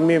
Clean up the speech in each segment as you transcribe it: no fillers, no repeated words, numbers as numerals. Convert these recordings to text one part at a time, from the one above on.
MA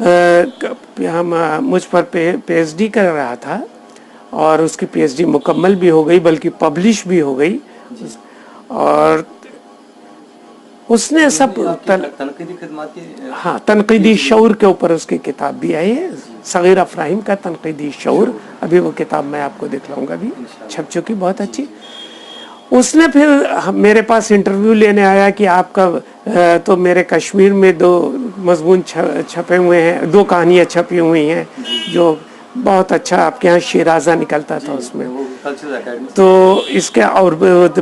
مجھ پر P H D کر رہا تھا اور اس کی پی ایچ ڈی مکمل بھی ہو گئی بلکہ پبلش بھی ہو گئی. اور اس نے سب تنقیدی خدمات کی ہاں تنقیدی شعور کے اوپر اس کی کتاب بھی آئی ہے, صغیر افراہیم کا تنقیدی شعور. ابھی وہ کتاب میں آپ کو دکھلاؤں گا, بھی چھپ چکی, بہت اچھی. اس نے پھر میرے پاس انٹرویو لینے آیا کہ آپ کا تو میرے کشمیر میں 2 مضمون چھپے ہوئے ہیں, 2 کہانیاں چھپی ہوئی ہیں جو بہت اچھا آپ کے یہاں شیرازہ نکلتا تھا اس میں. تو اس کے اور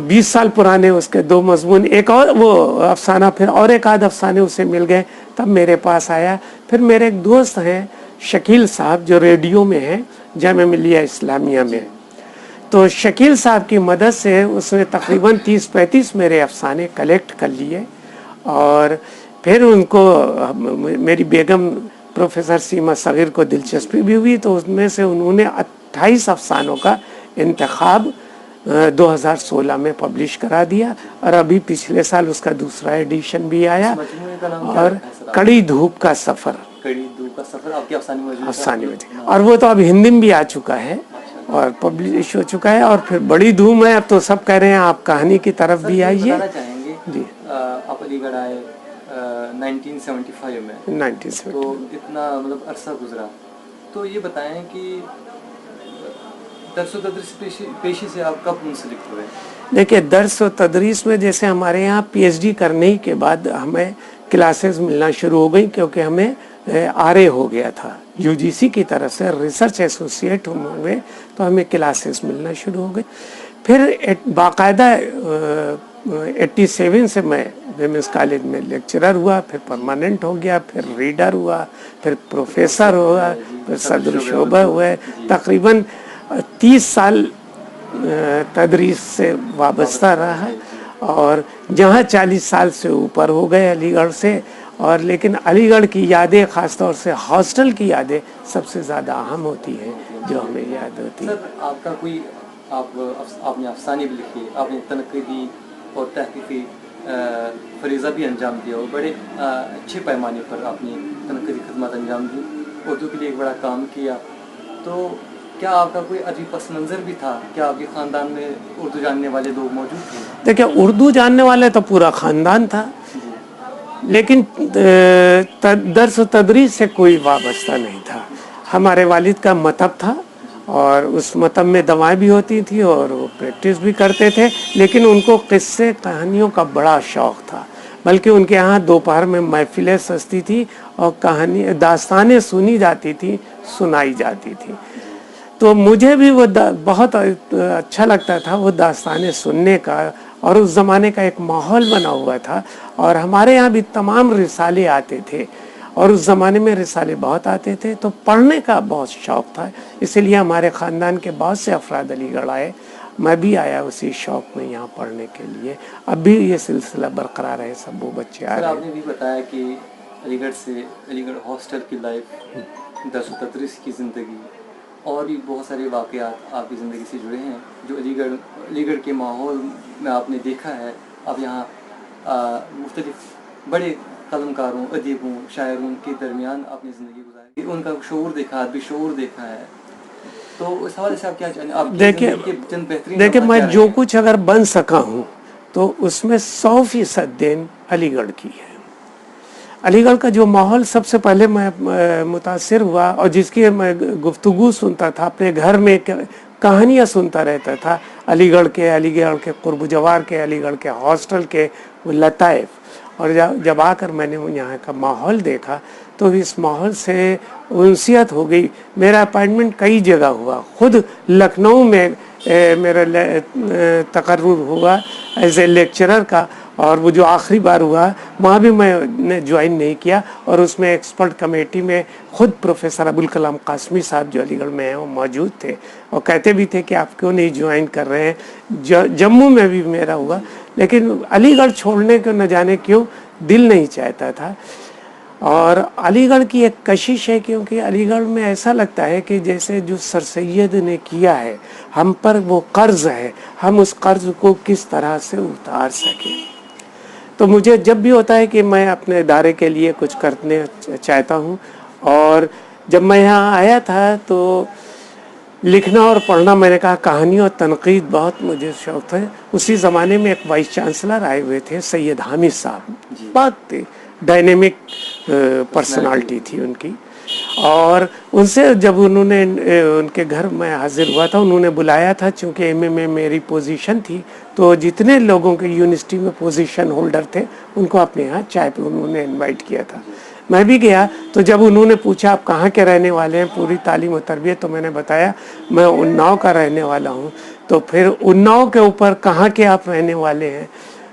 20 سال پرانے اس کے 2 مضمون, ایک اور وہ افسانہ, پھر اور ایک آدھ افسانے اسے مل گئے, تب میرے پاس آیا. پھر میرے ایک دوست ہیں شکیل صاحب جو ریڈیو میں ہیں جامعہ ملیہ اسلامیہ میں, تو شکیل صاحب کی مدد سے اس نے تقریباً 30-35 میرے افسانے کلیکٹ کر لیے. اور پھر ان کو میری بیگم پروفیسر سیما صغیر کو دلچسپی بھی ہوئی, تو اس میں سے انہوں نے 28 افسانوں کا انتخاب 2016 میں پبلش کرا دیا. اور ابھی پچھلے سال اس کا دوسرا ایڈیشن بھی آیا. اور کڑی دھوپ کا سفر, آپ کے افسانے میں, اور وہ تو اب ہندی میں بھی آ چکا ہے اور پبلش ہو چکا ہے. اور پھر بڑی دھوم ہے, اب تو سب کہہ رہے ہیں آپ کہانی کی طرف بھی آئیے. جی, آپ علی گڑھ آئے 1975 میں, 1970 تو اتنا مطلب عرصہ گزرا, تو یہ بتائیں کہ درس و تدریس پیشے سے آپ کب منسلک ہوئے؟ دیکھیے, درس و تدریس میں جیسے ہمارے یہاں پی ایچ ڈی کرنے کے بعد ہمیں کلاسز ملنا شروع ہو گئی, کیونکہ ہمیں RA ہو گیا تھا UGC کی طرف سے, ریسرچ ایسوسیٹ ہوئے, تو ہمیں کلاسز ملنا شروع ہو گئی. پھر باقاعدہ 87 سے میں ویمنس کالج میں لیکچرر ہوا, پھر پرماننٹ ہو گیا, پھر ریڈر ہوا, پھر پروفیسر ہوا, پھر صدر شعبہ ہوئے. تقریباً 30 سال تدریس سے وابستہ رہا, اور جہاں 40 سال سے اوپر ہو گئے علی گڑھ سے. اور لیکن علی گڑھ کی یادیں, خاص طور سے ہاسٹل کی یادیں سب سے زیادہ اہم ہوتی ہیں جو ہمیں یاد ہوتی ہیں. سر, آپ کا کوئی آپ نے افسانے بھی لکھے, آپ نے تنقیدی اور تحقیقی فریضہ بھی انجام دیا, اور بڑے اچھے پیمانے پر آپ نے تنقیدی خدمات انجام دی, اردو کے لیے ایک بڑا کام کیا. تو کیا آپ کا کوئی ادبی پس منظر بھی تھا؟ کیا آپ کے خاندان میں اردو جاننے والے لوگ موجود تھے؟ دیکھیں, اردو جاننے والے تو پورا خاندان تھا, لیکن درس و تدریس سے کوئی وابستہ نہیں تھا. ہمارے والد کا مکتب تھا, اور اس مکتب میں دوائیں بھی ہوتی تھی اور وہ پریکٹس بھی کرتے تھے, لیکن ان کو قصے کہانیوں کا بڑا شوق تھا. بلکہ ان کے ہاں دوپہر میں محفلیں سجتی تھی اور داستانیں سنی جاتی تھی, سنائی جاتی تھی. تو مجھے بھی وہ بہت اچھا لگتا تھا وہ داستانیں سننے کا, اور اس زمانے کا ایک ماحول بنا ہوا تھا. اور ہمارے یہاں بھی تمام رسالے آتے تھے, اور اس زمانے میں رسالے بہت آتے تھے, تو پڑھنے کا بہت شوق تھا. اسی لیے ہمارے خاندان کے بہت سے افراد علی گڑھ آئے, میں بھی آیا اسی شوق میں یہاں پڑھنے کے لیے. اب بھی یہ سلسلہ برقرار ہے, سب وہ بچے آ رہے ہیں. آپ نے بھی بتایا کہ علی گڑھ ہاسٹل کی لائف, درس و تدریس کی زندگی, اور بھی بہت سارے واقعات آپ کی زندگی سے جڑے ہیں جو علی گڑھ کے ماحول میں آپ نے دیکھا ہے. آپ یہاں مختلف بڑے قلم کاروں, ادیبوں, شاعروں کے درمیان آپ نے زندگی گزاری, ان کا شعور دیکھا, ادبی شعور دیکھا ہے. تو اس حوالے سے آپ کیا چاہیں؟ آپ دیکھیں, میں جو کچھ اگر بن سکا ہوں تو اس میں 100% دین علی گڑھ کی ہے. علی گڑھ کا جو ماحول سب سے پہلے میں متاثر ہوا, اور جس کی میں گفتگو سنتا تھا, اپنے گھر میں کہانیاں سنتا رہتا تھا علی گڑھ کے قرب و جوار کے, علی گڑھ کے ہاسٹل کے لطائف. اور جب آ کر میں نے یہاں کا ماحول دیکھا تو اس ماحول سے انسیت ہو گئی. میرا اپائنٹمنٹ کئی جگہ ہوا, خود لکھنؤ میں میرا تقرر ہوا ایز اے لیکچرر کا, اور وہ جو آخری بار ہوا وہاں بھی میں نے جوائن نہیں کیا. اور اس میں ایکسپرٹ کمیٹی میں خود پروفیسر ابوالکلام قاسمی صاحب جو علی گڑھ میں ہیں وہ موجود تھے, اور کہتے بھی تھے کہ آپ کیوں نہیں جوائن کر رہے ہیں. جموں میں بھی میرا ہوا, لیکن علی گڑھ چھوڑنے کو نہ جانے کیوں دل نہیں چاہتا تھا. اور علی گڑھ کی ایک کشش ہے, کیونکہ علی گڑھ میں ایسا لگتا ہے کہ جیسے جو سر سید نے کیا ہے ہم پر وہ قرض ہے, ہم اس قرض کو کس طرح سے اتار سکیں. تو مجھے جب بھی ہوتا ہے کہ میں اپنے ادارے کے لیے کچھ کرنے چاہتا ہوں, اور جب میں یہاں آیا تھا تو لکھنا اور پڑھنا، میں نے کہا کہانی اور تنقید بہت مجھے شوق تھا. اسی زمانے میں ایک وائس چانسلر آئے ہوئے تھے سید حامد صاحب، بہت ڈائنامک پرسنالٹی تھی ان کی. اور ان سے جب انہوں نے ان کے گھر میں حاضر ہوا تھا، انہوں نے بلایا تھا. چونکہ ایم اے میں میری پوزیشن تھی تو جتنے لوگوں کے یونیورسٹی میں پوزیشن ہولڈر تھے ان کو اپنے یہاں چائے پہ انہوں نے انوائٹ کیا تھا. میں بھی گیا تو جب انہوں نے پوچھا آپ کہاں کے رہنے والے ہیں، پوری تعلیم و تربیت، تو میں نے بتایا میں اناؤ کا رہنے والا ہوں. تو پھر اناؤ کے اوپر کہاں کے آپ رہنے والے ہیں،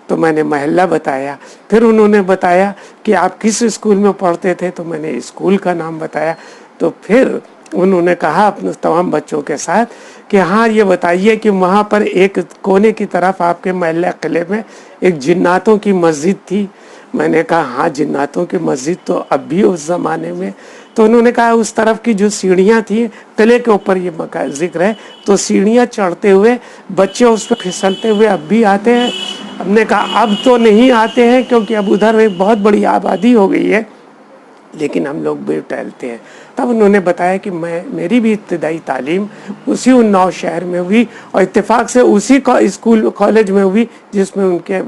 تو میں نے محلہ بتایا. پھر انہوں نے بتایا کہ آپ کس اسکول میں پڑھتے تھے، تو میں نے اسکول کا نام بتایا. تو پھر انہوں نے کہا اپنے تمام بچوں کے ساتھ کہ ہاں یہ بتائیے کہ وہاں پر ایک کونے کی طرف آپ کے محلہ قلعے میں ایک جناتوں کی مسجد تھی. میں نے کہا ہاں جناتوں کی مسجد تو اب بھی اس زمانے میں. تو انہوں نے کہا اس طرف کی جو سیڑھیاں تھیں، قلعے کے اوپر یہ ذکر ہے، تو سیڑھیاں چڑھتے ہوئے بچے اس پہ پھسلتے ہوئے اب بھی آتے ہیں. ہم نے کہا اب تو نہیں آتے ہیں کیونکہ اب ادھر ایک بہت بڑی آبادی ہو گئی ہے، لیکن ہم لوگ بھی ٹہلتے ہیں. تب انہوں نے بتایا کہ میری بھی ابتدائی تعلیم اسی اناؤ شہر میں ہوئی، اور اتفاق سے اسی اسکول کالج میں ہوئی جس میں ان کے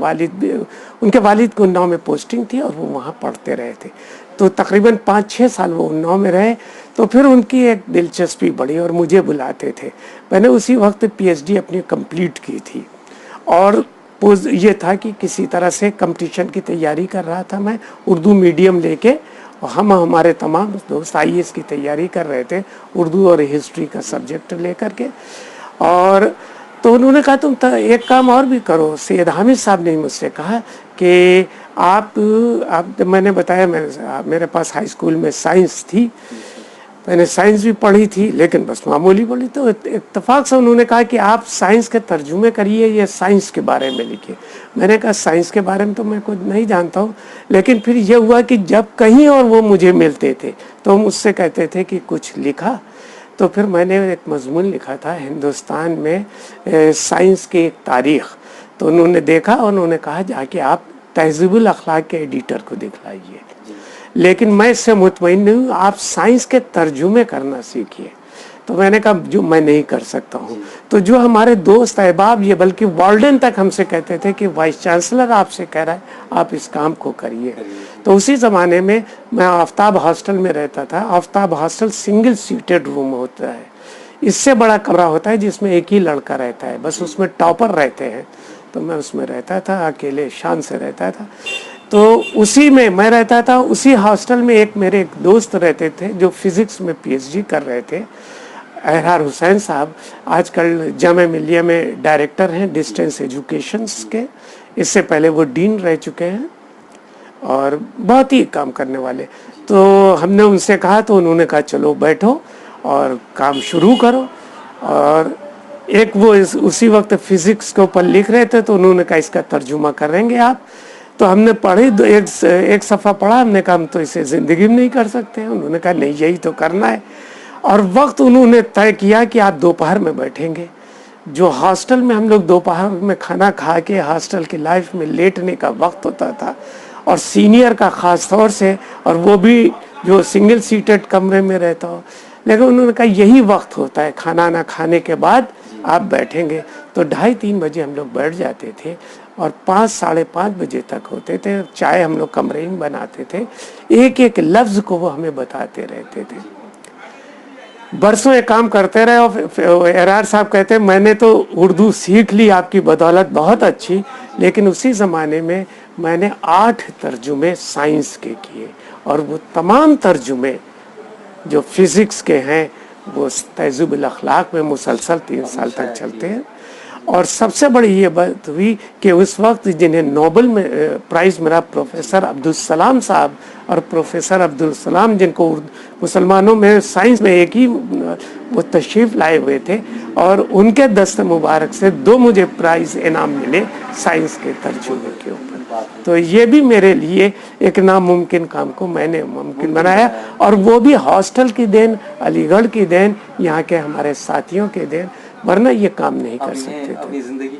والد کو اناؤ میں پوسٹنگ تھی اور وہ وہاں پڑھتے رہے تھے. تو تقریباً 5-6 سال وہ اناؤ میں رہے. تو پھر ان کی ایک دلچسپی بڑھی اور مجھے بلاتے تھے. میں نے اسی وقت پی ایچ ڈی اپنی کمپلیٹ کی تھی، اور یہ تھا کہ کسی طرح سے کمپٹیشن کی تیاری کر رہا تھا میں اردو میڈیم لے کے. ہمارے تمام دوست آئی ایس کی تیاری کر رہے تھے اردو اور ہسٹری کا سبجیکٹ لے کر کے. اور تو انہوں نے کہا تم ایک کام اور بھی کرو. سید حامد صاحب نے مجھ سے کہا کہ آپ میں نے بتایا میرے پاس ہائی اسکول میں سائنس تھی، میں نے سائنس بھی پڑھی تھی لیکن بس معمولی پڑھی. تو اتفاق سے انہوں نے کہا کہ آپ سائنس کے ترجمے کریے یا سائنس کے بارے میں لکھیے. میں نے کہا سائنس کے بارے میں تو میں کچھ نہیں جانتا ہوں. لیکن پھر یہ ہوا کہ جب کہیں اور وہ مجھے ملتے تھے تو مجھ سے کہتے تھے کہ کچھ لکھا. تو پھر میں نے ایک مضمون لکھا تھا ہندوستان میں سائنس کی ایک تاریخ. تو انہوں نے دیکھا اور انہوں نے کہا جا کے آپ تہذیب الاخلاق کے ایڈیٹر کو دکھلائیے. لیکن میں اس سے مطمئن نہیں ہوں، آپ سائنس کے ترجمے کرنا سیکھیے. تو میں نے کہا جو میں نہیں کر سکتا ہوں. تو جو ہمارے دوست احباب، یہ بلکہ والڈن تک ہم سے کہتے تھے کہ وائس چانسلر آپ سے کہہ رہا ہے آپ اس کام کو کریے. تو اسی زمانے میں میں آفتاب ہاسٹل میں رہتا تھا. آفتاب ہاسٹل سنگل سیٹڈ روم ہوتا ہے، اس سے بڑا کمرہ ہوتا ہے جس میں ایک ہی لڑکا رہتا ہے، بس اس میں ٹاپر رہتے ہیں. تو میں اس میں رہتا تھا، اکیلے شان سے رہتا تھا. تو اسی میں رہتا تھا. اسی ہاسٹل میں میرے ایک دوست رہتے تھے جو فزکس میں پی ایچ ڈی کر رہے تھے، احرار حسین صاحب. آج کل جامعہ ملیہ میں ڈائریکٹر ہیں ڈسٹینس ایجوکیشنس کے. اس سے پہلے وہ ڈین رہ چکے ہیں اور بہت ہی کام کرنے والے. تو ہم نے ان سے کہا تو انہوں نے کہا چلو بیٹھو اور کام شروع کرو. اور ایک وہ اسی وقت فزکس کے اوپر لکھ رہے تھے تو انہوں نے کہا اس کا ترجمہ کریں گے آپ. تو ہم نے پڑھی، ایک صفحہ پڑھا. ہم نے کہا ہم تو اسے زندگی میں نہیں کر سکتے. انہوں نے کہا نہیں یہی تو کرنا ہے. اور وقت انہوں نے طے کیا کہ آپ دوپہر میں بیٹھیں گے. جو ہاسٹل میں ہم لوگ دوپہر میں کھانا کھا کے ہاسٹل کی لائف میں لیٹنے کا وقت ہوتا تھا، اور سینئر کا خاص طور سے، اور وہ بھی جو سنگل سیٹڈ کمرے میں رہتا ہو. لیکن انہوں نے کہا یہی وقت ہوتا ہے، کھانا نہ کھانے کے بعد آپ بیٹھیں گے. تو 2:30-3 بجے ہم لوگ بیٹھ جاتے تھے اور 5-5:30 بجے تک ہوتے تھے. چائے ہم لوگ کمرے میں بناتے تھے. ایک ایک لفظ کو وہ ہمیں بتاتے رہتے تھے. برسوں ایک کام کرتے رہے. اور احرار صاحب کہتے ہیں میں نے تو اردو سیکھ لی آپ کی بدولت بہت اچھی، لیکن اسی زمانے میں نے 8 ترجمے سائنس کے کیے، اور وہ تمام ترجمے جو فزکس کے ہیں وہ تہذیب الاخلاق میں مسلسل 3 سال تک چلتے ہیں. اور سب سے بڑی یہ بات ہوئی کہ اس وقت جنہیں نوبل میں پرائز ملا، پروفیسر عبدالسلام صاحب اور پروفیسر عبدالسلام، جن کو مسلمانوں میں سائنس میں ایک ہی وہ تشریف لائے ہوئے تھے، اور ان کے دست مبارک سے 2 مجھے پرائز انعام ملے سائنس کے ترجمے کے اوپر. تو یہ بھی میرے لیے ایک ناممکن کام کو میں نے ممکن بنایا، اور وہ بھی ہاسٹل کی دین، علی گڑھ کی دین، یہاں کے ہمارے ساتھیوں کے دین، ورنہ یہ کام نہیں کر سکتے تھے. اپنی زندگی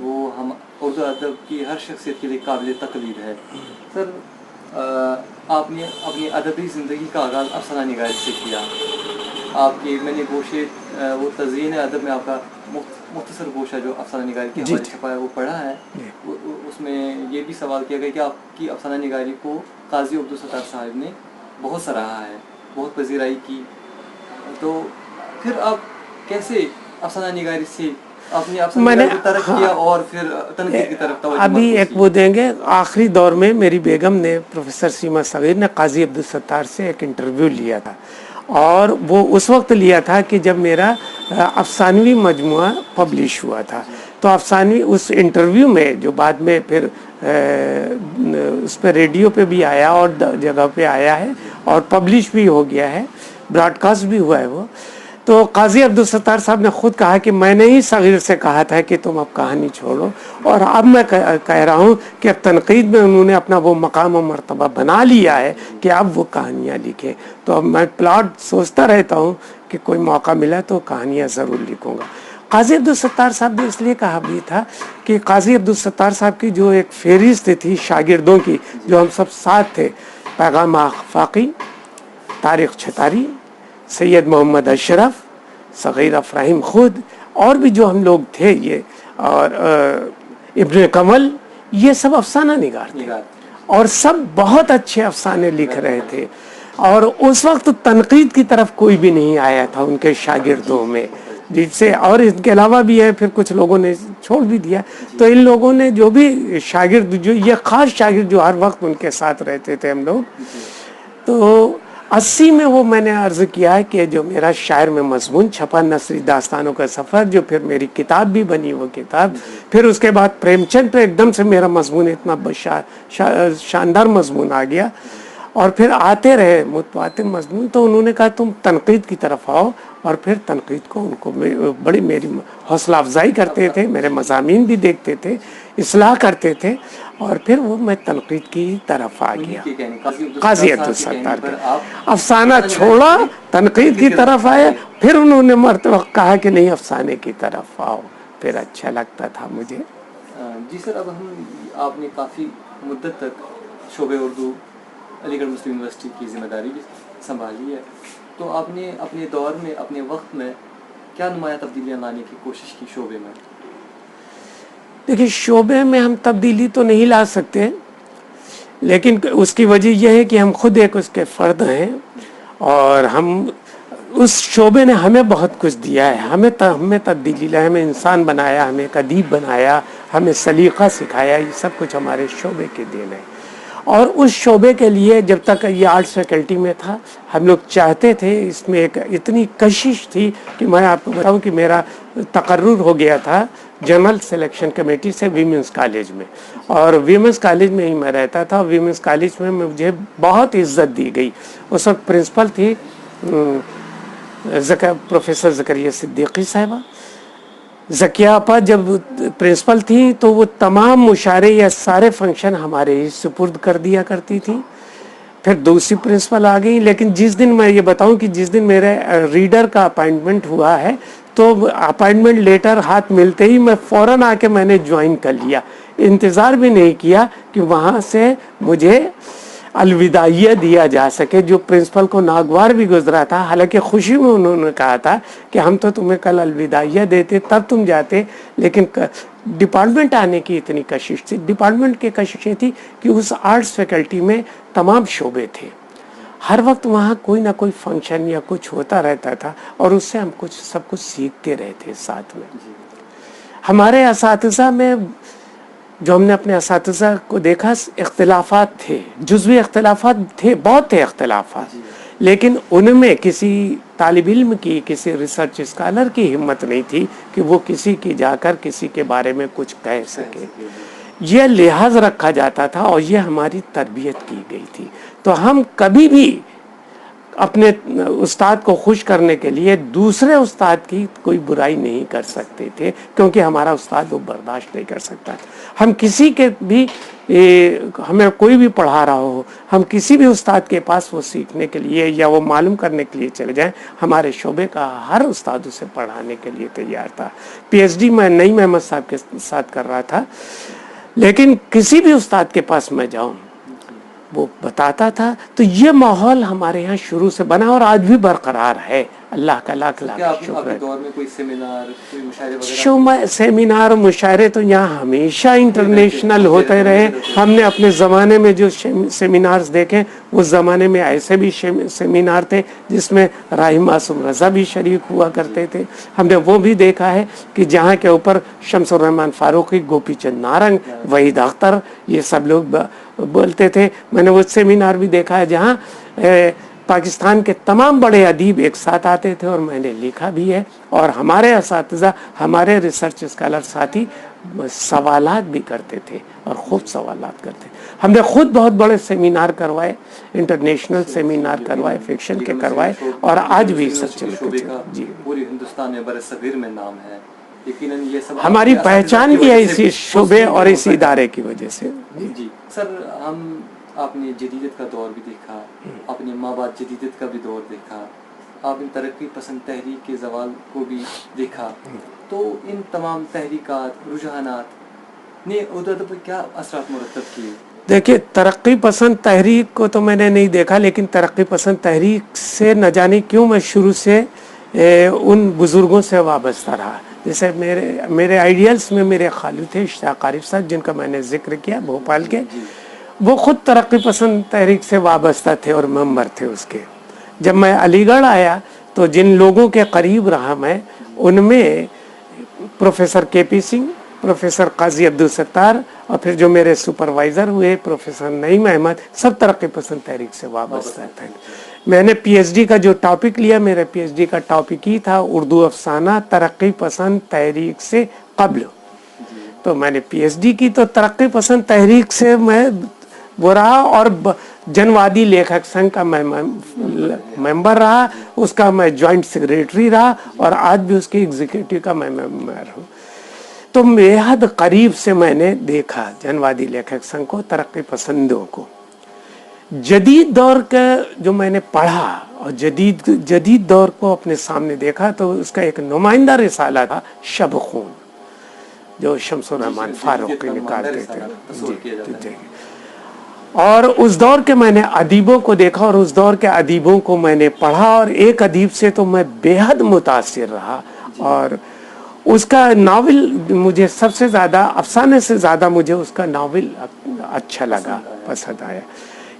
وہ ہم اردو ادب کی ہر شخصیت کے لیے قابل تقلید ہے. سر آپ نے اپنی ادبی زندگی کا آغاز افسانہ نگاری سے کیا. آپ کے میں نے گوشے وہ تزئین ادب میں آپ کا مختصر گوشہ جو افسانہ نگاری کے حوالے چھپا ہے وہ پڑھا ہے. اس میں یہ بھی سوال کیا گیا کہ آپ کی افسانہ نگاری کو قاضی عبدالستار صاحب نے بہت سراہا ہے, بہت پذیرائی کی. تو پھر آپ کیسے افسانہ نگاری سے اپنی افسانہ نگاری کو ترک کیا اور پھر تنقید کی طرف توجہ ابھی مرکوز ایک کی؟ وہ دیں گے. آخری دور میں میری بیگم نے پروفیسر سیما صغیر نے قاضی عبدالستار سے ایک انٹرویو لیا تھا, اور وہ اس وقت لیا تھا کہ جب میرا افسانوی مجموعہ پبلش ہوا تھا. تو افسانوی اس انٹرویو میں جو بعد میں پھر اس پہ ریڈیو پہ بھی آیا اور جگہ پہ آیا ہے اور پبلش بھی ہو گیا ہے, براڈ کاسٹ بھی ہوا ہے وہ. تو قاضی عبدالستار صاحب نے خود کہا کہ میں نے ہی صغیر سے کہا تھا کہ تم اب کہانی چھوڑو, اور اب میں کہہ رہا ہوں کہ اب تنقید میں انہوں نے اپنا وہ مقام و مرتبہ بنا لیا ہے کہ اب وہ کہانیاں لکھیں. تو اب میں پلاٹ سوچتا رہتا ہوں کہ کوئی موقع ملا تو کہانیاں ضرور لکھوں گا. قاضی عبدالستار صاحب نے اس لیے کہا بھی تھا کہ قاضی عبدالستار صاحب کی جو ایک فہرست تھی شاگردوں کی, جو ہم سب ساتھ تھے, پیغام آفاقی, طارق چھتاری, سید محمد اشرف, صغیر افراہیم خود, اور بھی جو ہم لوگ تھے یہ, اور ابن کمل, یہ سب افسانہ نگار تھے اور سب بہت اچھے افسانے لکھ رہے تھے. اور اس وقت تنقید کی طرف کوئی بھی نہیں آیا تھا ان کے شاگردوں میں, جس سے اور ان کے علاوہ بھی ہے, پھر کچھ لوگوں نے چھوڑ بھی دیا. تو ان لوگوں نے جو بھی شاگرد, جو یہ خاص شاگرد جو ہر وقت ان کے ساتھ رہتے تھے ہم لوگ, تو 80 میں وہ میں نے عرض کیا ہے کہ جو میرا شاعر میں مضمون چھپا نثری داستانوں کا سفر, جو پھر میری کتاب بھی بنی وہ کتاب, پھر اس کے بعد پریم چند پہ ایک دم سے میرا مضمون اتنا شاندار مضمون آ گیا, اور پھر آتے رہے متواتر مضمون. تو انہوں نے کہا تم تنقید کی طرف آؤ, اور پھر تنقید کو ان کو بڑی میری حوصلہ افزائی کرتے تھے, میرے مضامین بھی دیکھتے تھے, اصلاح کرتے تھے, اور پھر وہ میں تنقید کی طرف آ گیا. قاضی عبدالستار کے افسانہ چھوڑا, تنقید کی طرف آئے, پھر انہوں نے مرتبہ کہا کہ نہیں افسانے کی طرف آؤ, پھر اچھا لگتا تھا مجھے. جی سر, اب آپ نے کافی مدت تک شعبہ اردو علی گڑھ مسلم یونیورسٹی کی ذمہ داری بھی سنبھالی ہے, تو آپ نے اپنے دور میں, اپنے وقت میں کیا نمایاں تبدیلیاں لانے کی کوشش کی شعبے میں؟ دیکھیے, شعبے میں ہم تبدیلی تو نہیں لا سکتے, لیکن اس کی وجہ یہ ہے کہ ہم خود ایک اس کے فرد ہیں, اور ہم اس شعبے نے ہمیں بہت کچھ دیا ہے. ہمیں تبدیلی لائی, ہمیں انسان بنایا, ہمیں ایک ادیب بنایا, ہمیں سلیقہ سکھایا. یہ سب کچھ ہمارے شعبے کے دین ہے. اور اس شعبے کے لیے جب تک یہ آرٹس فیکلٹی میں تھا, ہم لوگ چاہتے تھے, اس میں ایک اتنی کشش تھی کہ میں آپ کو بتاؤں کہ میرا تقرر ہو گیا تھا جنرل سلیکشن کمیٹی سے ویمنس کالج میں, اور ویمنس کالج میں ہی میں رہتا تھا. ویمنس کالج میں مجھے بہت عزت دی گئی. اس وقت پرنسپل تھی پروفیسر زکریا صدیقی صاحبہ. زکیہ آپا جب پرنسپل تھی تو وہ تمام مشاعرے یا سارے فنکشن ہمارے ہی سپرد کر دیا کرتی تھی. پھر دوسری پرنسپل آ گئی, لیکن جس دن میں یہ بتاؤں کہ جس دن میرے ریڈر کا اپائنٹمنٹ ہوا ہے, تو اپائنٹمنٹ لیٹر ہاتھ ملتے ہی میں فوراً آ کے میں نے جوائن کر لیا. انتظار بھی نہیں کیا کہ وہاں سے مجھے الوداعیہ دیا جا سکے, جو پرنسپل کو ناگوار بھی گزرا تھا. حالانکہ خوشی میں انہوں نے کہا تھا کہ ہم تو تمہیں کل الوداعیہ دیتے تب تم جاتے, لیکن ڈپارٹمنٹ آنے کی اتنی کشش تھی. ڈپارٹمنٹ کی کششیں تھی کہ اس آرٹس فیکلٹی میں تمام شعبے تھے, ہر وقت وہاں کوئی نہ کوئی فنکشن یا کچھ ہوتا رہتا تھا, اور اس سے ہم سب کچھ سیکھتے رہتے ساتھ میں. ہمارے اساتذہ میں جو ہم نے اپنے اساتذہ کو دیکھا, اختلافات تھے, جزوی اختلافات تھے, بہت تھے اختلافات, لیکن ان میں کسی طالب علم کی, کسی ریسرچ اسکالر کی ہمت نہیں تھی کہ وہ کسی کی جا کر کسی کے بارے میں کچھ کہہ سکے. یہ لحاظ رکھا جاتا تھا اور یہ ہماری تربیت کی گئی تھی. تو ہم کبھی بھی اپنے استاد کو خوش کرنے کے لیے دوسرے استاد کی کوئی برائی نہیں کر سکتے تھے، کیونکہ ہمارا استاد وہ برداشت نہیں کر سکتا. ہم کسی کے بھی ہمیں کوئی بھی پڑھا رہا ہو، ہم کسی بھی استاد کے پاس وہ سیکھنے کے لیے یا وہ معلوم کرنے کے لیے چلے جائیں، ہمارے شعبے کا ہر استاد اسے پڑھانے کے لیے تیار تھا. پی ایچ ڈی میں نعیم احمد صاحب کے ساتھ کر رہا تھا، لیکن کسی بھی استاد کے پاس میں جاؤں وہ بتاتا تھا. تو یہ ماحول ہمارے یہاں شروع سے بنا اور آج بھی برقرار ہے. اللہ کا لاکھ لاکھ شکر ہے. دور میں کوئی سیمینار، کوئی مشاعرے وغیرہ؟ سیمینار مشاعرے تو یہاں ہمیشہ انٹرنیشنل ہوتے رہے. ہم نے اپنے زمانے میں جو سیمینارز دیکھے، اس زمانے میں ایسے بھی سیمینار تھے جس میں راہی معصوم رضا بھی شریک ہوا کرتے تھے. ہم نے وہ بھی دیکھا ہے کہ جہاں کے اوپر شمس الرحمن فاروقی، گوپی چند نارنگ، وحید اختر، یہ سب لوگ بولتے تھے. میں نے وہ سیمینار بھی دیکھا ہے جہاں پاکستان کے تمام بڑے ادیب ایک ساتھ آتے تھے، اور میں نے لکھا بھی ہے. اور ہمارے اساتذہ، ہمارے ریسرچ اسکالر ساتھی سوالات بھی کرتے تھے اور خوب سوالات کرتے. ہم نے خود بہت بڑے سیمینار کروائے، انٹرنیشنل سیمینار کروائے، فکشن کے کروائے، اور آج بھی سب چلتے تھے. جی، پوری ہندوستان میں برصغیر میں نام ہے. یقیناً یہ سب ہماری پہچان بھی ہے اسی شعبے اور اس ادارے کی وجہ سے. جی سر، آپ نے جدیدیت کا دور بھی دیکھا، اپنے ماں باپ جدیدیت کا بھی دور دیکھا، آپ نے ترقی پسند تحریک کے زوال کو بھی دیکھا. تو ان تمام تحریکات، رجحانات نے ادب پر کیا اثرات مرتب کیے؟ دیکھیے، ترقی پسند تحریک کو تو میں نے نہیں دیکھا، لیکن ترقی پسند تحریک سے نہ جانے کیوں میں شروع سے ان بزرگوں سے وابستہ رہا. جیسے میرے آئیڈیلس میں میرے خالد تھے اشتیاق عارف صاحب، جن کا میں نے ذکر کیا، بھوپال کے. وہ خود ترقی پسند تحریک سے وابستہ تھے اور ممبر تھے اس کے. جب میں علی گڑھ آیا تو جن لوگوں کے قریب رہا میں، ان میں پروفیسر کے پی سنگھ، پروفیسر قاضی عبدالستار، اور پھر جو میرے سپروائزر ہوئے پروفیسر نعیم احمد، سب ترقی پسند تحریک سے وابستہ تھے. میں نے پی ایچ ڈی کا جو ٹاپک لیا، میرے پی ایچ ڈی کا ٹاپک ہی تھا اردو افسانہ ترقی پسند تحریک سے قبل. تو میں نے پی ایچ ڈی کی تو ترقی پسند تحریک سے میں وہ رہا، اور جنوادی لیکھک سنگھ کا میں ممبر رہا، اس کا میں جوائنٹ سیکریٹری رہا، اور آج بھی اس کی ایگزیکٹو کا میں ممبر ہوں. تو بےحد قریب سے میں نے دیکھا جنوادی لیکھک سنگھ کو، ترقی پسندوں کو. جدید دور کا جو میں نے پڑھا اور جدید دور کو اپنے سامنے دیکھا، تو اس کا ایک نمائندہ رسالہ تھا شب خون، جو شمس الرحمن فاروقی نکالتے تھے. اور اس دور کے میں نے ادیبوں کو دیکھا، اور اس دور کے ادیبوں کو میں نے پڑھا، اور ایک ادیب سے تو میں بے حد متاثر رہا. اور اس کا ناول مجھے سب سے زیادہ، افسانے سے زیادہ مجھے اس کا ناول اچھا لگا، پسند آیا،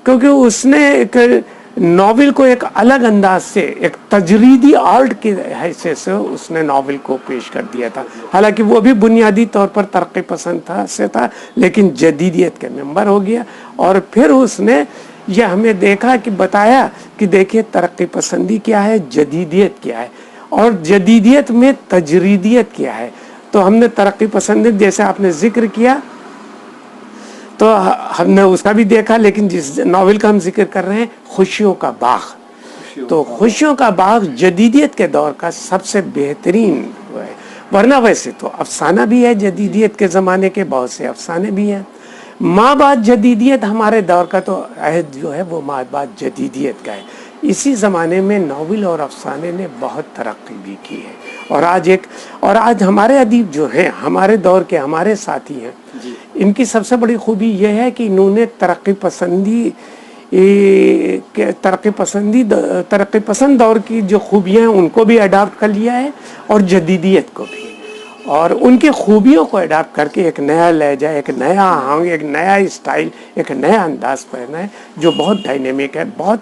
کیونکہ اس نے ایک ناول کو ایک الگ انداز سے، ایک تجریدی آرٹ کی حیثیت سے اس نے ناول کو پیش کر دیا تھا. حالانکہ وہ بھی بنیادی طور پر ترقی پسند تھا، لیکن جدیدیت کے ممبر ہو گیا. اور پھر اس نے یہ ہمیں دیکھا کہ بتایا کہ دیکھیے ترقی پسندی کیا ہے، جدیدیت کیا ہے، اور جدیدیت میں تجریدیت کیا ہے. تو ہم نے ترقی پسندی، جیسے آپ نے ذکر کیا، تو ہم نے اس کا بھی دیکھا. لیکن جس ناول کا ہم ذکر کر رہے ہیں، خوشیوں کا باغ، تو خوشیوں کا باغ جدیدیت کے دور کا سب سے بہترین ہے. ورنہ ویسے تو افسانہ بھی ہے، جدیدیت کے زمانے کے بہت سے افسانے بھی ہیں. ماں بعد جدیدیت ہمارے دور کا تو عہد جو ہے وہ ماں بعد جدیدیت کا ہے. اسی زمانے میں ناول اور افسانے نے بہت ترقی بھی کی ہے. اور آج ہمارے ادیب جو ہیں، ہمارے دور کے ہمارے ساتھی ہیں، ان کی سب سے بڑی خوبی یہ ہے کہ انہوں نے ترقی پسند دور کی جو خوبیاں ہیں ان کو بھی اڈاپٹ کر لیا ہے، اور جدیدیت کو بھی، اور ان کی خوبیوں کو اڈاپٹ کر کے ایک نیا لہجہ، ایک نیا آہنگ، ایک نیا اسٹائل، ایک نیا انداز پہنا ہے، جو بہت ڈائنامک ہے، بہت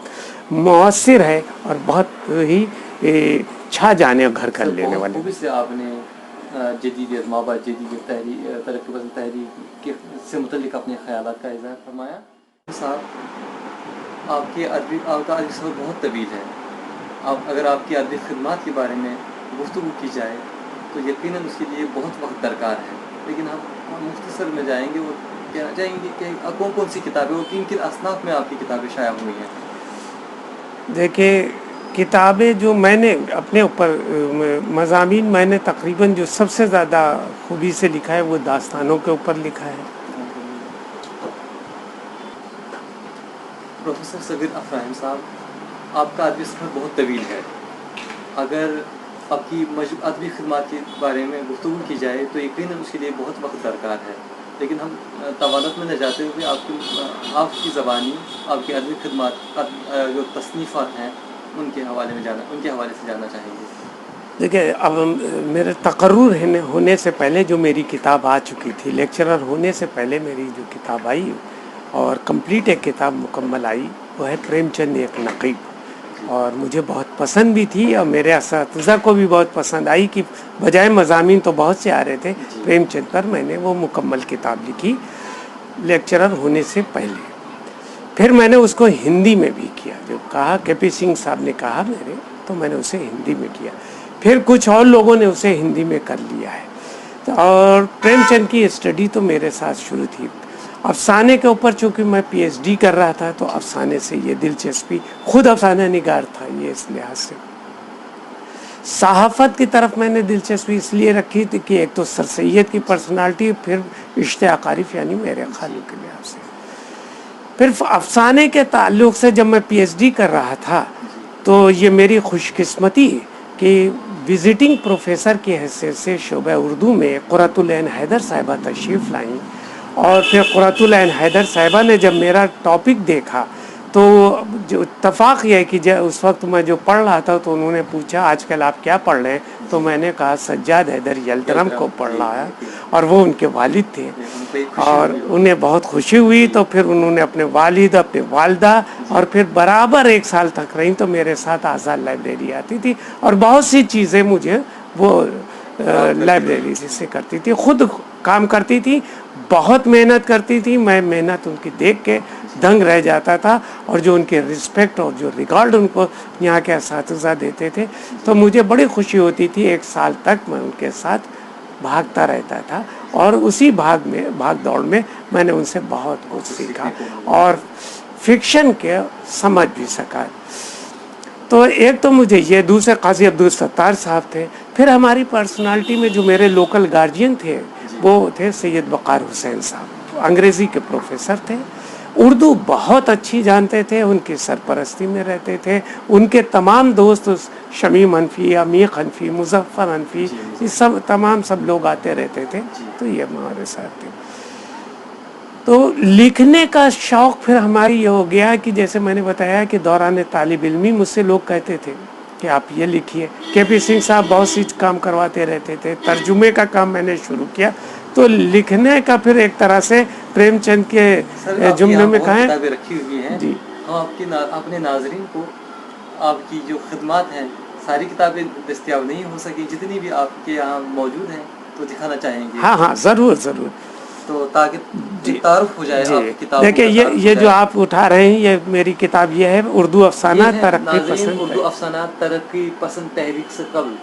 مؤثر ہے، اور بہت ہی چھا جانے اور گھر کر لینے والے. خوبی سے آپ نے جدیدیت، ماں بعد جدیدیت، ترقی پسند تحریک سے متعلق اپنے خیالات کا اظہار فرمایا. صاحب، آپ کا ادبی سفر بہت طویل ہے. اگر آپ کی ادبی خدمات کے بارے میں گفتگو کی جائے تو یقیناً اس کے لیے بہت وقت درکار ہے. لیکن ہم مختصر میں جائیں گے اور کہنا چاہیں گے کہ کون کون سی کتابیں اور کن کن اصناف میں آپ کی کتابیں شائع ہوئی ہیں. دیکھیے کتابیں جو میں نے اپنے اوپر مضامین میں نے تقریباً جو سب سے زیادہ خوبی سے لکھا ہے وہ داستانوں کے اوپر لکھا ہے. پروفیسر صغیر افراہیم صاحب، آپ کا ادبی سفر بہت طویل ہے. اگر آپ کی ادبی خدمات کے بارے میں گفتگو کی جائے تو یقیناً اس کے لیے بہت وقت درکار ہے، لیکن ہم طوالت میں نہ جاتے ہوئے آپ کی زبانی، آپ کی ادبی خدمات، جو تصنیفات ہیں ان کے حوالے سے جاننا چاہیں گے. دیکھیے اب میرے تقرر ہونے سے پہلے جو میری کتاب آ چکی تھی، لیکچرر ہونے سے پہلے میری جو کتاب آئی اور کمپلیٹ ایک کتاب مکمل آئی وہ ہے پریم چند ایک نقیب، اور مجھے بہت پسند بھی تھی اور میرے اساتذہ کو بھی بہت پسند آئی کہ بجائے مضامین تو بہت سے آ رہے تھے، پریم چند پر میں نے وہ مکمل کتاب لکھی لیکچرر ہونے سے پہلے. پھر میں نے اس کو ہندی میں بھی کیا، جو کہا کے پی سنگھ صاحب نے کہا میرے، تو میں نے اسے ہندی میں کیا. پھر کچھ اور لوگوں نے اسے ہندی میں کر لیا ہے. اور پریم چند کی اسٹڈی تو میرے ساتھ شروع تھی. افسانے کے اوپر چونکہ میں پی ایچ ڈی کر رہا تھا تو افسانے سے یہ دلچسپی، خود افسانہ نگار تھا یہ اس لحاظ سے. صحافت کی طرف میں نے دلچسپی اس لیے رکھی تھی کہ ایک تو سر سید کی پرسنالٹی، پھر اشتیاق عارف یعنی میرے خالو کے لحاظ سے. پھر افسانے کے تعلق سے جب میں پی ایچ ڈی کر رہا تھا تو یہ میری خوش قسمتی کہ وزٹنگ پروفیسر کی حیثیت سے شعبہ اردو میں قرۃ العین حیدر صاحبہ تشریف لائیں، اور پھر قرۃ العین حیدر صاحبہ نے جب میرا ٹاپک دیکھا تو جو اتفاق یہ ہے کہ اس وقت میں جو پڑھ رہا تھا تو انہوں نے پوچھا آج کل آپ کیا پڑھ رہے ہیں، تو میں نے کہا سجاد حیدر یلدرم کو پڑھ رہا ہے، اور وہ ان کے والد تھے اور انہیں بہت خوشی ہوئی. تو پھر انہوں نے اپنے والد، اپنے والدہ، اور پھر برابر 1 سال تک رہیں تو میرے ساتھ آزاد لائبریری آتی تھی اور بہت سی چیزیں مجھے وہ لائبریری سے کرتی تھی. خود کام کرتی تھی، بہت محنت کرتی تھی. میں محنت ان کی دیکھ کے دنگ رہ جاتا تھا، اور جو ان کے رسپیکٹ اور جو ریکارڈ ان کو یہاں کے اساتذہ دیتے تھے تو مجھے بڑی خوشی ہوتی تھی. 1 سال تک میں ان کے ساتھ بھاگتا رہتا تھا، اور اسی بھاگ دوڑ میں میں نے ان سے بہت کچھ سیکھا اور فکشن کے سمجھ بھی سکا. تو ایک تو مجھے یہ، دوسرے قاضی عبدالستار صاحب تھے. پھر ہماری پرسنالٹی میں جو میرے لوکل گارجین تھے وہ تھے سید وقار حسین صاحب، انگریزی کے پروفیسر تھے، اردو بہت اچھی جانتے تھے، ان کی سرپرستی میں رہتے تھے. ان کے تمام دوست شمیم حنفی، عمیق حنفی، مظفر حنفی، یہ سب لوگ آتے رہتے تھے. تو یہ ہمارے ساتھ تھے. تو لکھنے کا شوق پھر ہماری یہ ہو گیا کہ جیسے میں نے بتایا کہ دوران طالب علمی مجھ سے لوگ کہتے تھے کہ آپ یہ لکھیے. کے پی سنگھ صاحب بہت سی کام کرواتے رہتے تھے. ترجمے کا کام میں نے شروع کیا تو لکھنے کا پھر ایک طرح سے پریم چند کے جملے میں کہیں کتابیں رکھی ہوئی ہیں. جی، ہم اپنے ناظرین کو آپ کی جو خدمات ہیں، ساری کتابیں دستیاب نہیں ہو سکی، جتنی بھی آپ کے یہاں موجود ہیں تو دکھانا چاہیں گے. ہاں ضرور ضرور. تو تاکہ تعارف ہو جائے آپ کی کتابوں. دیکھیں یہ جو آپ اٹھا رہے ہیں یہ میری کتاب یہ ہے اردو افسانہ ترقی پسند. اردو افسانہ ترقی پسند تحریک سے قبل،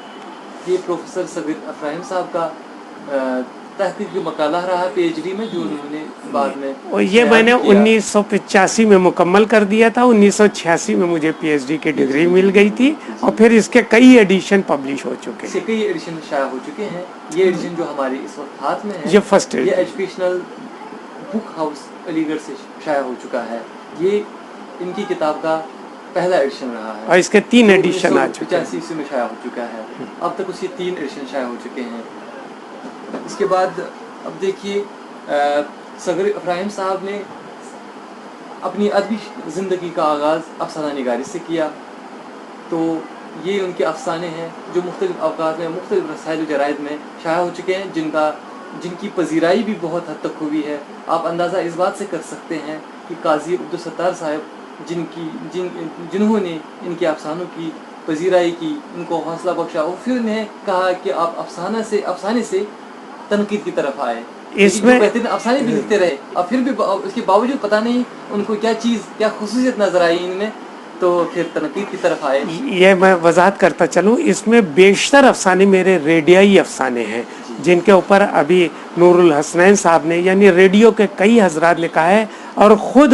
یہ پروفیسر صغیر افراہیم صاحب کا تحقیقی مقالہ رہا پی ایچ ڈی میں، جو انہوں نے بعد میں یہ میں نے 1985 میں مکمل کر دیا تھا. 1986 میں مجھے پی ایچ ڈی کی ڈگری مل گئی تھی، اور پھر اس کے کئی ایڈیشن پبلش ہو چکے ہیں. کئی ایڈیشن شائع ہو چکے ہیں. یہ ایڈیشن جو ہماری اس وقت ہاتھ میں ہے، یہ فرسٹ یہ ایجوکیشنل بک ہاؤس علی گڑھ سے شائع ہو چکا ہے. یہ ان کی کتاب کا پہلا ایڈیشن رہا ہے، اور اس کے 3 ایڈیشن آ چکے ہیں. 85 میں شائع ہو چکا ہے. اب تک اس کے 3 ایڈیشن شائع ہو چکے ہیں. اس کے بعد اب دیکھیے صغیر افراہیم صاحب نے اپنی ادبی زندگی کا آغاز افسانہ نگاری سے کیا. تو یہ ان کے افسانے ہیں جو مختلف اوقات میں مختلف رسائل و جرائد میں شائع ہو چکے ہیں، جن کی پذیرائی بھی بہت حد تک ہوئی ہے. آپ اندازہ اس بات سے کر سکتے ہیں کہ قاضی عبدالستار صاحب جنہوں نے ان کے افسانوں کی پذیرائی کی، ان کو حوصلہ بخشا، اور پھر انہیں کہا کہ آپ افسانے سے تنقید کی طرف آئے. اس میں بہترین افسانے بھی لکھتے رہے، اور پھر بھی اس کے باوجود پتہ نہیں ان کو کیا خصوصیت نظر آئی ان میں، تو پھر تنقید کی طرف آئے. یہ میں وضاحت کرتا چلوں، اس میں بیشتر افسانے میرے ریڈیائی افسانے ہیں جن کے اوپر ابھی نور الحسنین صاحب نے، یعنی ریڈیو کے کئی حضرات نے کہا ہے، اور خود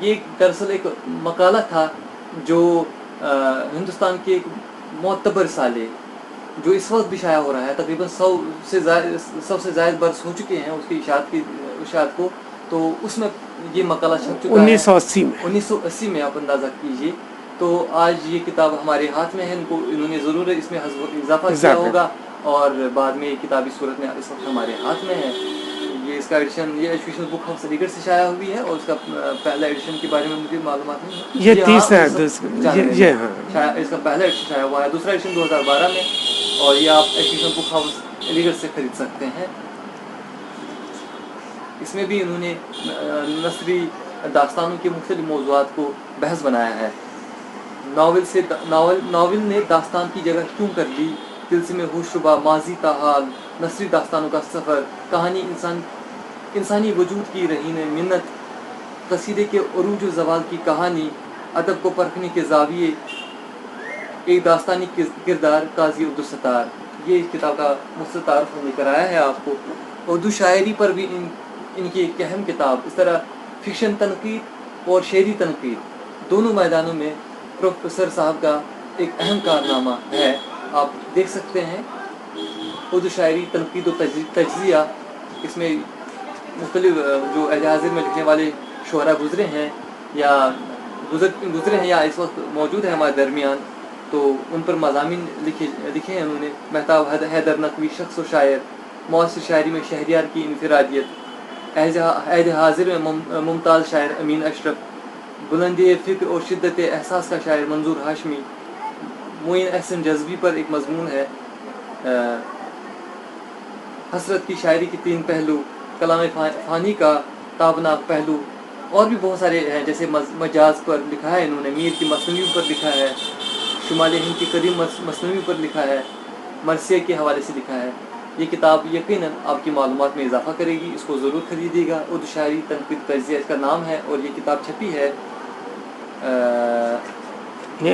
یہ دراصل ایک مقالہ تھا جو ہندوستان کے ایک معتبر رسالے جو اس وقت بھی شائع ہو رہا ہے، تقریباً 100 سے زائد برس ہو چکے ہیں اس کی اشاعت کو، تو اس میں یہ مقالہ چھپ چکا ہے 1980 میں 1980 میں، آپ اندازہ کیجئے۔ تو آج یہ کتاب ہمارے ہاتھ میں ہے، انہوں نے ضرور اس میں اضافہ کیا ہوگا، اور بعد میں یہ کتابی صورت میں اس وقت ہمارے ہاتھ میں ہے۔ یہ اس کا ایڈیشن یہ ایجوکیشنل بک ہاؤس علی گڑھ سے شائع ہوئی ہے، اور اس کا پہلا ایڈیشن کے بارے میں مجھے معلومات نہیں ہے۔ یہ 30 ہے، یہ اس کا پہلا ایڈیشن شائع ہوا ہے، دوسرا ایڈیشن 2012 میں، اور یہ آپ ایجوکیشنل بک ہاؤس علی گڑھ سے خرید سکتے ہیں۔ اس میں بھی انہوں نے نثری داستانوں کے مختلف موضوعات کو بحث بنایا ہے۔ ناول نے داستان کی جگہ کیوں کر لی، طلسم ہوش ربا، ماضی تا حال، نثری داستانوں کا سفر، کہانی انسانی وجود کی رہین منت، قصیدے کے عروج و زوال کی کہانی، ادب کو پرکھنے کے زاویے، ایک داستانی کردار قاضی عبدالستار۔ یہ اس کتاب کا مختصر تعارف ہم لے کر آیا ہے آپ کو۔ اردو شاعری پر بھی ان کی ایک اہم کتاب، اس طرح فکشن تنقید اور شعری تنقید دونوں میدانوں میں پروفیسر صاحب کا ایک اہم کارنامہ ہے۔ آپ دیکھ سکتے ہیں اردو شاعری تنقید و تجزیہ، اس میں مختلف جو اہل حاضر میں لکھنے والے شعراء گزرے ہیں یا اس وقت موجود ہیں ہمارے درمیان، تو ان پر مضامین لکھے ہیں انہوں نے۔ مہتاب حیدر نقوی، شخص و شاعر، معاصر شاعری میں شہریار کی انفرادیت، عہد حاضر میں ممتاز شاعر امین اشرف، بلندی فکر اور شدت احساس کا شاعر منظور ہاشمی، معین احسن جذبی پر ایک مضمون ہے، حسرت کی شاعری کی 3 پہلو، کلام فانی کا تابناک پہلو، اور بھی بہت سارے ہیں، جیسے مجاز پر لکھا ہے انہوں نے، میر کی مثنوی پر لکھا ہے، شمال ہند کی قدیم مثنوی پر لکھا ہے، مرثیہ کے حوالے سے لکھا ہے۔ یہ کتاب یقیناً آپ کی معلومات میں اضافہ کرے گی، اس کو ضرور خریدیے گا۔ اردو شاعری تنقید تجزیہ اس کا نام ہے، اور یہ کتاب چھپی ہے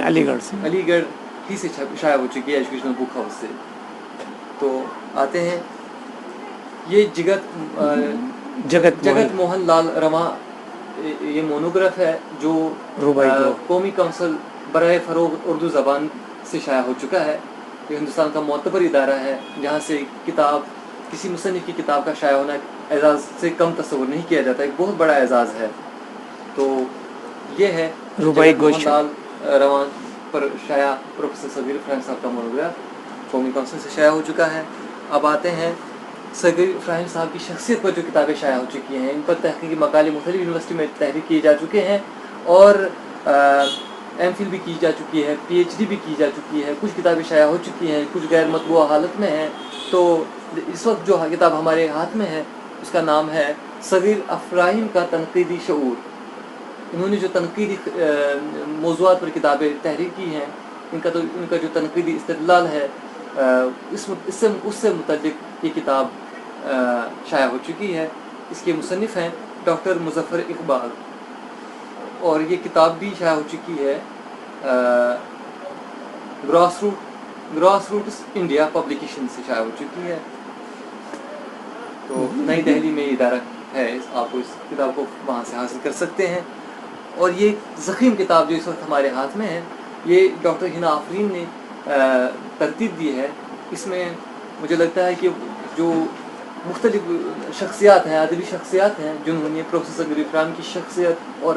علی گڑھ سے، علی گڑھ ہی سے شائع ہو چکی ہے ایجوکیشنل بک ہاؤس سے۔ تو آتے ہیں یہ جگت موہن لال رواں، یہ مونوگراف ہے جو قومی کونسل برائے فروغ اردو زبان سے شائع ہو چکا ہے۔ یہ ہندوستان کا معتبر ادارہ ہے، جہاں سے کسی مصنف کی کتاب کا شائع ہونا اعزاز سے کم تصور نہیں کیا جاتا، ایک بہت بڑا اعزاز ہے۔ تو یہ ہے جگت موہن لال رواں پر شائع پروفیسر صغیر افراہیم صاحب کا مونوگراف، قومی کونسل سے شائع ہو چکا ہے۔ اب آتے ہیں صغیر افراہیم صاحب کی شخصیت پر جو کتابیں شائع ہو چکی ہیں، ان پر تحقیقی مقالے مختلف یونیورسٹی میں تحریر کیے جا چکے ہیں، اور ایم فل بھی کی جا چکی ہے، پی ایچ ڈی بھی کی جا چکی ہے، کچھ کتابیں شائع ہو چکی ہیں، کچھ غیر مطبوعہ حالت میں ہیں۔ تو اس وقت جو کتاب ہمارے ہاتھ میں ہے اس کا نام ہے صغیر افراہیم کا تنقیدی شعور۔ انہوں نے جو تنقیدی موضوعات پر کتابیں تحریر کی ہیں، ان کا جو تنقیدی استدلال ہے، اس سے متعلق یہ کتاب شائع ہو چکی ہے۔ اس کے مصنف ہیں ڈاکٹر مظفر اقبال، اور یہ کتاب بھی شائع ہو چکی ہے گراس روٹس انڈیا پبلیکیشن سے شائع ہو چکی ہے۔ تو نئی دہلی میں یہ ادارہ ہے، آپ اس کتاب کو وہاں سے حاصل کر سکتے ہیں۔ اور یہ ضخیم کتاب جو اس وقت ہمارے ہاتھ میں ہے، یہ ڈاکٹر ہنا آفرین نے ترتیب دی ہے۔ اس میں مجھے لگتا ہے کہ جو مختلف شخصیات ہیں، ادبی شخصیات ہیں، جنہوں نے پروفیسر صغیر افراہیم کی شخصیت اور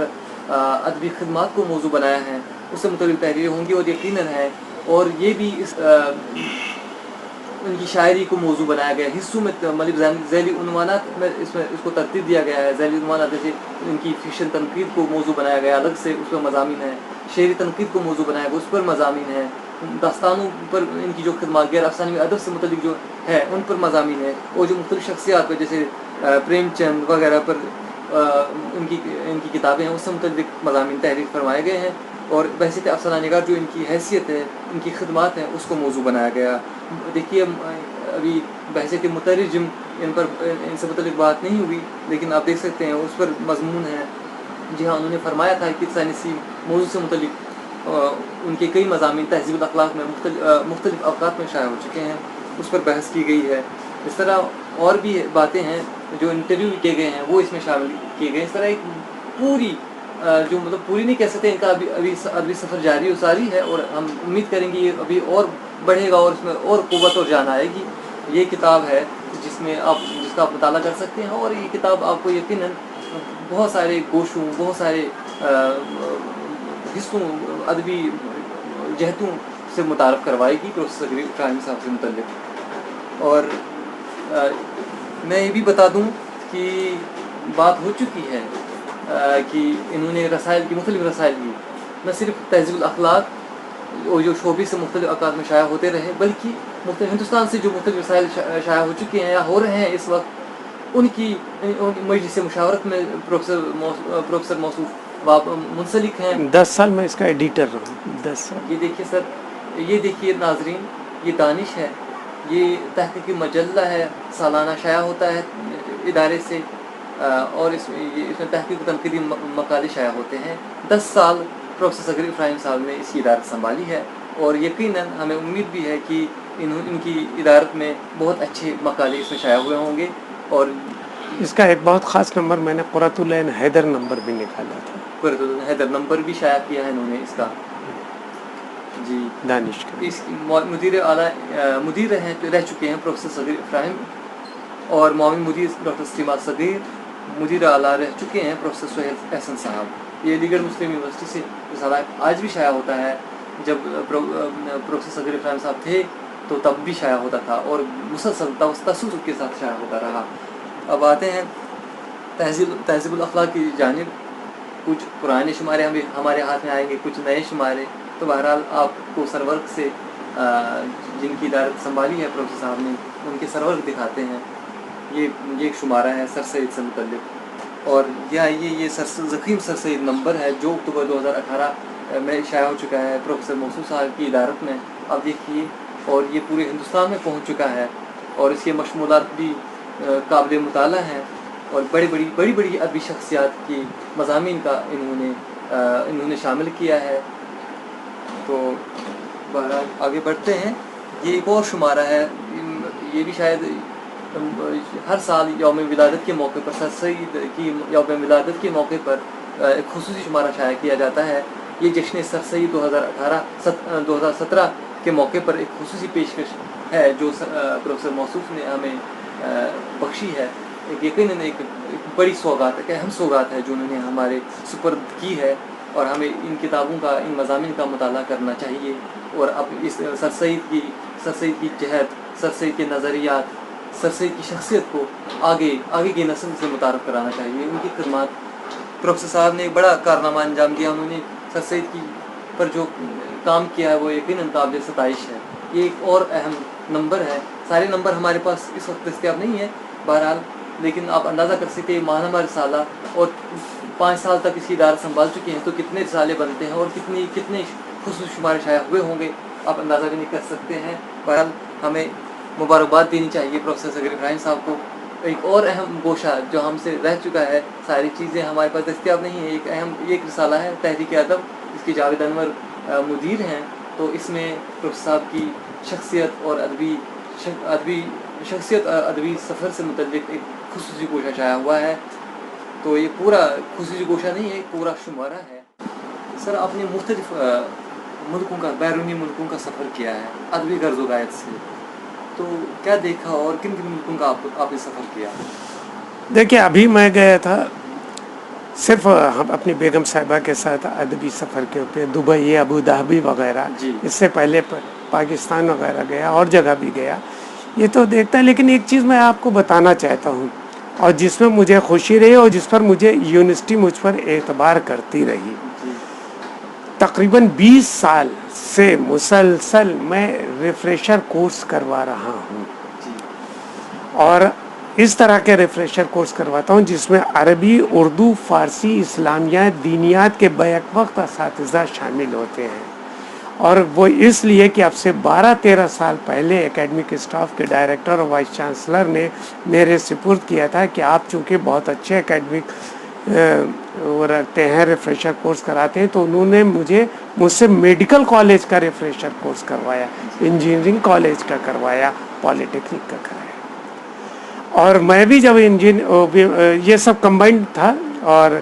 ادبی خدمات کو موضوع بنایا ہے، اس سے متعلق تحریریں ہوں گی، اور یقیناً ہے، اور یہ بھی ان کی شاعری کو موضوع بنایا گیا ہے، حصوں میں، مطلب ذیلی عنوانات میں اس کو ترتیب دیا گیا ہے۔ ذیلی عنوانات جیسے ان کی فکشن تنقید کو موضوع بنایا گیا الگ سے، اس پر مضامین ہیں، شعری تنقید کو موضوع بنایا گیا، اس پر مضامین ہیں، داستانوں پر ان کی جو خدمات، غیر افسانوی ادب سے متعلق جو ہے ان پر مضامین ہیں، اور جو مختلف شخصیات پر جیسے پریم چند وغیرہ پر ان کی کتابیں ہیں، اس سے متعلق مضامین تحریر فرمائے گئے ہیں، اور بحثیت افسانہ نگار جو ان کی حیثیت ہے، ان کی خدمات ہیں، اس کو موضوع بنایا گیا۔ دیکھیے ابھی بحثیت مترجم ان سے متعلق بات نہیں ہوئی، لیکن آپ دیکھ سکتے ہیں اس پر مضمون ہے۔ جی ہاں، انہوں نے فرمایا تھا کہ سائنسی موضوع سے متعلق ان کے کئی مضامین تہذیب الاخلاق میں مختلف اوقات میں شائع ہو چکے ہیں، اس پر بحث کی گئی ہے۔ اس طرح اور بھی باتیں ہیں جو انٹرویو کیے گئے ہیں، وہ اس میں شامل کیے گئے ہیں۔ اس طرح ایک پوری جو مطلب پوری نہیں کہہ سکتے، ان کا ابھی ادبی سفر جاری و ساری ہے، اور ہم امید کریں گے یہ ابھی اور بڑھے گا اور اس میں اور قوت اور جان آئے گی. یہ کتاب ہے جس کا آپ مطالعہ کر سکتے ہیں، اور یہ کتاب آپ کو یقیناً بہت سارے گوشوں، بہت سارے حصوں، ادبی جہتوں سے متعارف کروائے گی پروفیسر صقر ابراہیم صاحب سے متعلق. اور میں یہ بھی بتا دوں کہ بات ہو چکی ہے کہ انہوں نے رسائل کی، مختلف رسائل کی، نہ صرف تہذیب الاخلاق اور جو شعبے سے مختلف اوقات میں شائع ہوتے رہے، بلکہ مختلف ہندوستان سے جو مختلف رسائل شائع ہو چکے ہیں یا ہو رہے ہیں اس وقت، ان کی مجلس مشاورت میں پروفیسر موصوف منسلک ہیں. 10 سال میں اس کا ایڈیٹر رہا ہوں. 10 سال. یہ دیکھیے سر، یہ دیکھیے ناظرین، یہ دانش ہے، یہ تحقیقی مجلہ ہے، سالانہ شائع ہوتا ہے ادارے سے، اور اس میں تحقیق تنقیدی مقالے شائع ہوتے ہیں. 10 سال پروفیسر صقر ابراہیم صاحب نے اس کی ادارت سنبھالی ہے، اور یقیناً ہمیں امید بھی ہے کہ ان کی ادارت میں بہت اچھے مقالے اس میں شائع ہوئے ہوں گے. اور اس کا ایک بہت خاص نمبر میں نے قرۃ العین حیدر نمبر بھی نکالا تھا. قرۃ العین حیدر نمبر بھی شائع کیا ہے انہوں نے اس کا. جی، دانش کا. اس مدیر اعلیٰ مدیر رہ چکے ہیں پروفیسر صقر ابراہیم، اور معاون مدیر ڈاکٹر سلیمان صغیر. مدیر اعلیٰ رہ چکے ہیں پروفیسر سہیل احسن صاحب. یہ علی گڑھ مسلم یونیورسٹی سے رسالہ آج بھی شائع ہوتا ہے. جب پروفیسر صقر ابراہیم صاحب تھے تو تب بھی شائع ہوتا تھا، اور مسلسل تسلسل کے ساتھ شائع ہوتا رہا. اب آتے ہیں تہذیب الاخلاق کی جانب. کچھ پرانے شمارے ہمارے ہاتھ میں آئیں گے، کچھ نئے شمارے. تو بہرحال آپ کو سرورق سے جن کی ادارت سنبھالی ہے پروفیسر صاحب نے، ان کے سرورق دکھاتے ہیں. یہ ایک شمارہ ہے سر سید سے متعلق، اور یہ ضخیم سر سید نمبر ہے جو اکتوبر 2018 میں شائع ہو چکا ہے پروفیسر موصوف صاحب کی ادارت میں. آپ دیکھیے، اور یہ پورے ہندوستان میں پہنچ چکا ہے، اور اس کے مشمولات بھی قابل مطالعہ ہیں، اور بڑی ادبی شخصیات کی مضامین کا انہوں نے شامل کیا ہے. تو بہرحال آگے بڑھتے ہیں. یہ ایک اور شمارہ ہے، یہ بھی شاید ہر سال یوم ولادت کے موقع پر، سر سید کی یوم ولادت کے موقع پر ایک خصوصی شمارہ شائع کیا جاتا ہے. یہ جشن سر سید 2017 کے موقع پر ایک خصوصی پیشکش ہے جو پروفیسر موصوف نے ہمیں بخشی ہے. یقیناً ایک بڑی سوگات، ایک اہم سوگات ہے جو انہوں نے ہمارے سپرد کی ہے، اور ہمیں ان کتابوں کا، ان مضامین کا مطالعہ کرنا چاہیے، اور اب اس سر سید کی جہت، سر سید کے نظریات، سر سید کی شخصیت کو آگے کی نسل سے متعارف کرانا چاہیے. ان کی خدمات، پروفیسر صاحب نے ایک بڑا کارنامہ انجام دیا. انہوں نے سر سید کی پر جو کام کیا ہے وہ یقیناً قابل ستائش ہے. یہ ایک اور اہم نمبر ہے. سارے نمبر ہمارے پاس اس وقت دستیاب نہیں ہیں بہرحال، لیکن آپ اندازہ کر سکتے ہیں ماہنامہ رسالہ، اور 5 سال تک اس کی ادارت سنبھال چکے ہیں، تو کتنے رسالے بنتے ہیں اور کتنے خصوصی شمارے شائع ہوئے ہوں گے، آپ اندازہ بھی نہیں کر سکتے ہیں. بہرحال ہمیں مبارکباد دینی چاہیے پروفیسر صقر ابراہیم صاحب کو. ایک اور اہم گوشہ جو ہم سے رہ چکا ہے، ساری چیزیں ہمارے پاس دستیاب نہیں ہیں. ایک رسالہ ہے تحریک ادب، اس کے جاوید انور مدیر ہیں. تو اس میں پروفیسر صاحب کی شخصیت اور ادبی سفر سے متعلق ایک خصوصی گوشہ شائع ہوا ہے. تو یہ پورا خصوصی گوشہ نہیں ہے، پورا شمارہ ہے. سر آپ نے مختلف ملکوں کا، بیرونی ملکوں کا سفر کیا ہے ادبی غرض و غایت سے، تو کیا دیکھا اور کن ملکوں کا آپ نے سفر کیا؟ دیکھیے، ابھی میں گیا تھا صرف ہم اپنی بیگم صاحبہ کے ساتھ ادبی سفر کے اوپر دبئی، ابو ظہبی وغیرہ. جی. اس سے پہلے پاکستان وغیرہ گیا، اور جگہ بھی گیا. یہ تو دیکھتا ہے، لیکن ایک چیز میں آپ کو بتانا چاہتا ہوں، اور جس میں مجھے خوشی رہی اور جس پر مجھے یونیورسٹی مجھ پر اعتبار کرتی رہی. تقریباً 20 سال سے مسلسل میں ریفریشر کورس کروا رہا ہوں، اور اس طرح کے ریفریشر کورس کرواتا ہوں جس میں عربی، اردو، فارسی، اسلامیات، دینیات کے بیک وقت اساتذہ شامل ہوتے ہیں. اور وہ اس لیے کہ اب سے 12-13 سال پہلے اکیڈمک اسٹاف کے ڈائریکٹر اور وائس چانسلر نے میرے سپرد کیا تھا کہ آپ چونکہ بہت اچھے اکیڈمک وہ رکھتے ہیں، ریفریشر کورس کراتے ہیں، تو انہوں نے مجھ سے میڈیکل کالج کا ریفریشر کورس کروایا، انجینئرنگ کالج کا کروایا، پالی ٹیکنک کا کرایا. اور میں بھی جب یہ سب کمبائنڈ تھا، اور